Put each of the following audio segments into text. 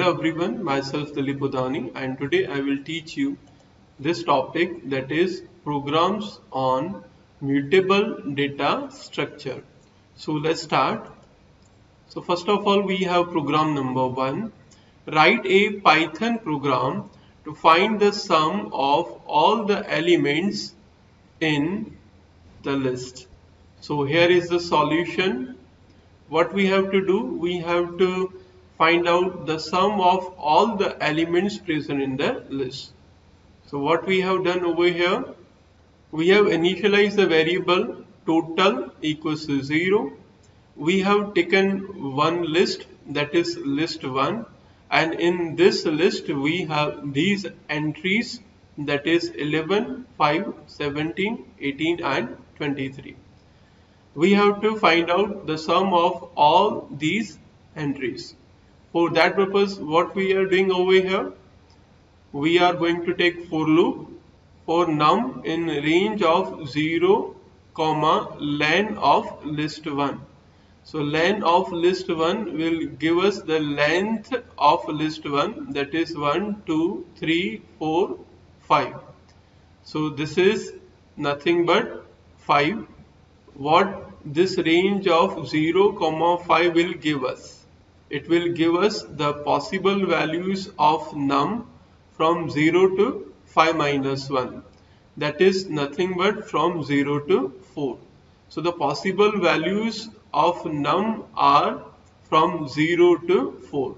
Hello everyone, myself Dilip Udani, and today I will teach you this topic, that is programs on mutable data structure. So let's start. So first of all, we have program number 1. Write a Python program to find the sum of all the elements in the list. So here is the solution. What we have to do, we have to find out the sum of all the elements present in the list. So what we have done over here, we have initialized the variable total equals to 0. We have taken one list, that is list 1, and in this list we have these entries, that is 11, 5, 17, 18 and 23. We have to find out the sum of all these entries. For that purpose, what we are doing over here, we are going to take for loop for num in range of 0, len of list 1. So len of list 1 will give us the length of list 1, that is 1, 2, 3, 4, 5. So this is nothing but 5. What this range of 0, 5 will give us? It will give us the possible values of num from 0 to 5 minus 1. That is nothing but from 0 to 4. So the possible values of num are from 0 to 4.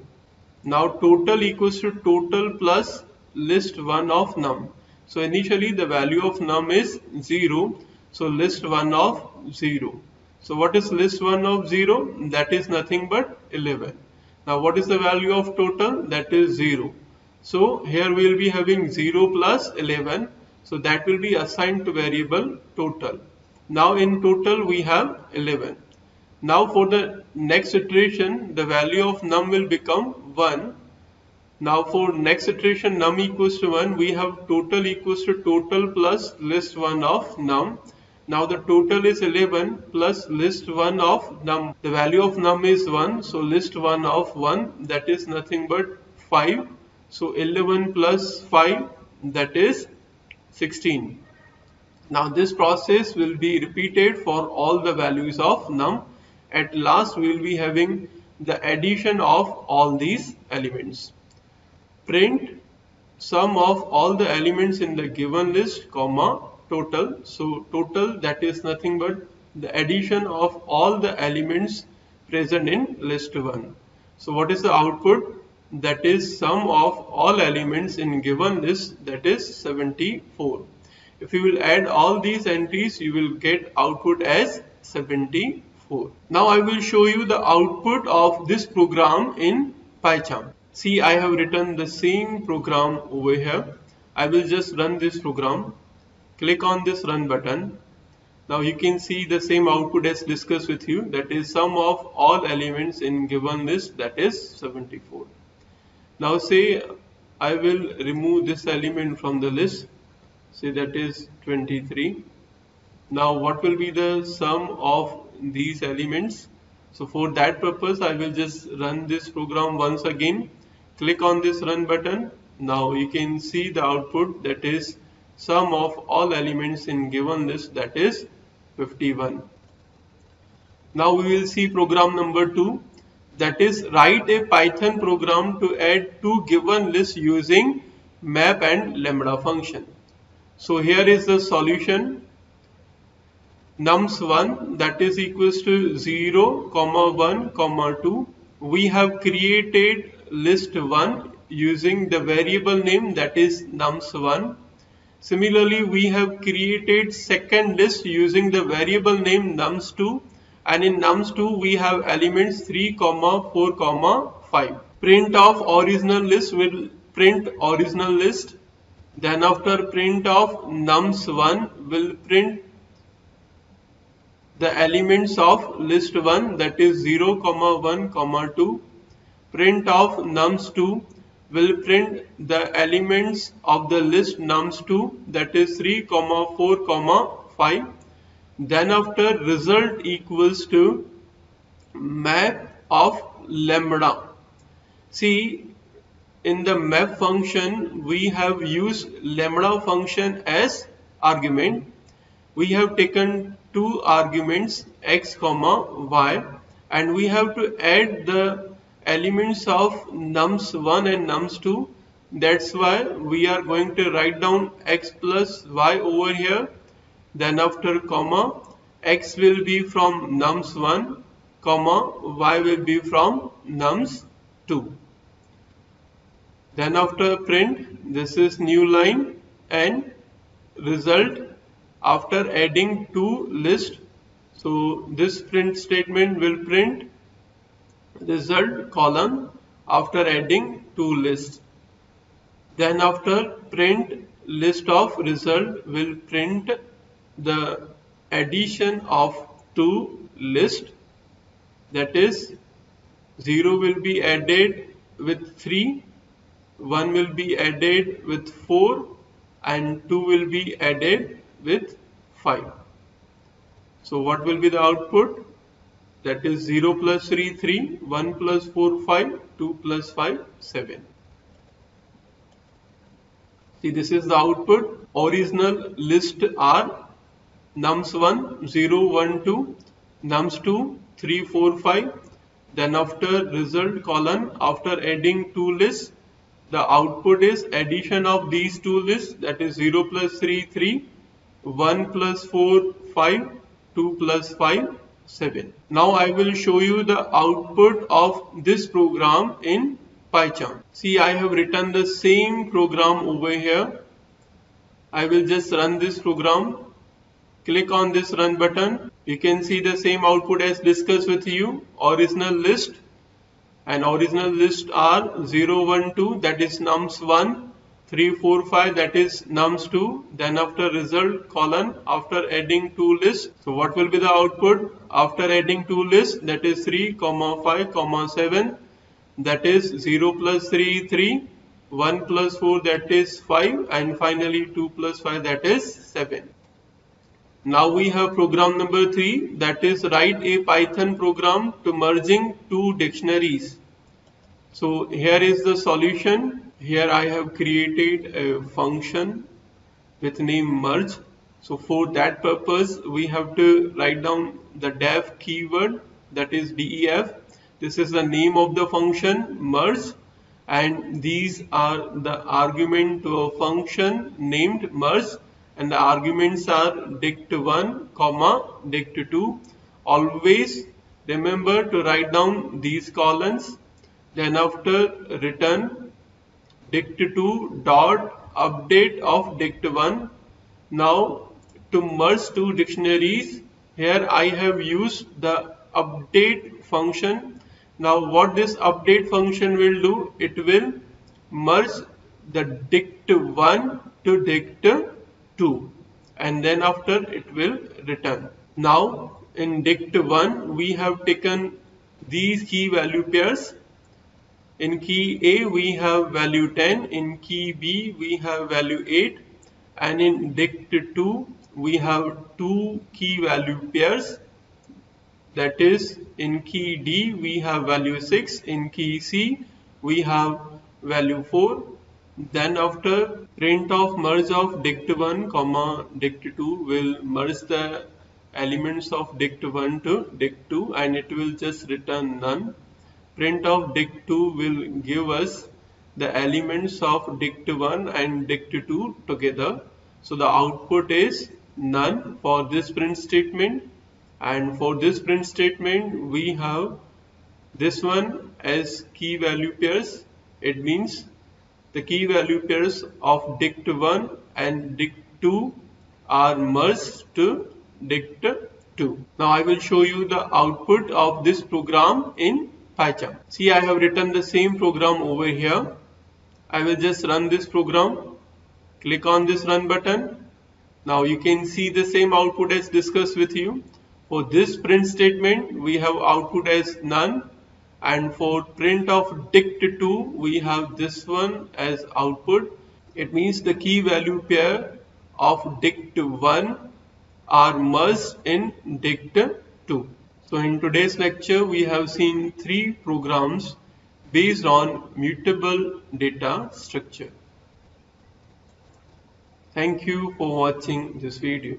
Now total equals to total plus list 1 of num. So initially the value of num is 0. So list 1 of 0. So what is list 1 of 0? That is nothing but 11. Now what is the value of total? That is 0. So here we will be having 0 plus 11. So that will be assigned to variable total. Now in total we have 11. Now for the next iteration, the value of num will become 1. Now for next iteration num equals to 1, we have total equals to total plus list 1 of num. Now the total is 11 plus list 1 of num. The value of num is 1, so list 1 of 1, that is nothing but 5. So 11 plus 5, that is 16. Now this process will be repeated for all the values of num. At last we will be having the addition of all these elements. Print sum of all the elements in the given list, total. So total, that is nothing but the addition of all the elements present in list 1. So what is the output? That is sum of all elements in given list, that is 74. If you will add all these entries, you will get output as 74. Now I will show you the output of this program in PyCharm. See, I have written the same program over here. I will just run this program. Click on this run button. Now you can see the same output as discussed with you, that is sum of all elements in given list, that is 74. Now say I will remove this element from the list, say that is 23. Now what will be the sum of these elements? So for that purpose I will just run this program once again. Click on this run button. Now you can see the output, that is sum of all elements in given list, that is 51. Now we will see program number 2, that is write a Python program to add two given lists using map and lambda function. So here is the solution. nums1, that is equals to 0, 1, 2. We have created list 1 using the variable name, that is nums1. Similarly, we have created second list using the variable name nums2, and in nums2 we have elements 3, 4, 5. Print of original list will print original list. Then after print of nums1 will print the elements of list 1, that is 0, 1, 2. Print of nums2 will print the elements of the list nums2, that is 3, 4, 5. Then after result equals to map of lambda. See, in the map function we have used lambda function as argument. We have taken two arguments x comma y, and we have to add the elements of nums1 and nums2. That's why we are going to write down x plus y over here. Then after comma, x will be from nums1, comma, y will be from nums2. Then after print, this is new line and result after adding two list. So this print statement will print result column after adding two lists. Then after print list of result will print the addition of two lists, that is 0 will be added with 3, 1 will be added with 4 and 2 will be added with 5. So what will be the output? That is 0 plus 3, 3, 1 plus 4, 5, 2 plus 5, 7. See, this is the output. Original list are nums1, 0, 1, 2, nums2, 3, 4, 5. Then after result column, after adding two lists, the output is addition of these two lists, that is 0 plus 3, 3, 1 plus 4, 5, 2 plus 5, 7. Now I will show you the output of this program in PyCharm. See, I have written the same program over here. I will just run this program. Click on this run button. You can see the same output as discussed with you. Original list, and original list are 0, 1, 2, that is nums1, 3, 4, 5, that is nums2. Then after result column, after adding two lists. So what will be the output after adding two lists? That is 3, 5, 7. That is 0 plus 3, 3, 1 plus 4, that is 5, and finally 2 plus 5, that is 7. Now we have program number 3, that is write a Python program to merging two dictionaries. So here is the solution. Here I have created a function with name merge. So for that purpose we have to write down the def keyword, that is def. This is the name of the function merge, and these are the argument to a function named merge, and the arguments are dict1 comma dict2. Always remember to write down these columns. Then after return dict2 dot update of dict1. Now to merge two dictionaries, here I have used the update function. Now what this update function will do, it will merge the dict1 to dict2, and then after it will return. Now in dict1 we have taken these key value pairs. In key A we have value 10, in key B we have value 8, and in dict2 we have two key value pairs. That is, in key D we have value 6, in key C we have value 4. Then after print of merge of dict1 comma dict2 will merge the elements of dict1 to dict2, and it will just return none. Print of dict2 will give us the elements of dict1 and dict2 together. So the output is none for this print statement. And for this print statement we have this one as key value pairs. It means the key value pairs of dict1 and dict2 are merged to dict2. Now I will show you the output of this program in PyCharm. See, I have written the same program over here. I will just run this program. Click on this run button. Now you can see the same output as discussed with you. For this print statement we have output as none, and for print of dict2 we have this one as output. It means the key value pair of dict1 are merged in dict2. So in today's lecture we have seen three programs based on mutable data structure. Thank you for watching this video.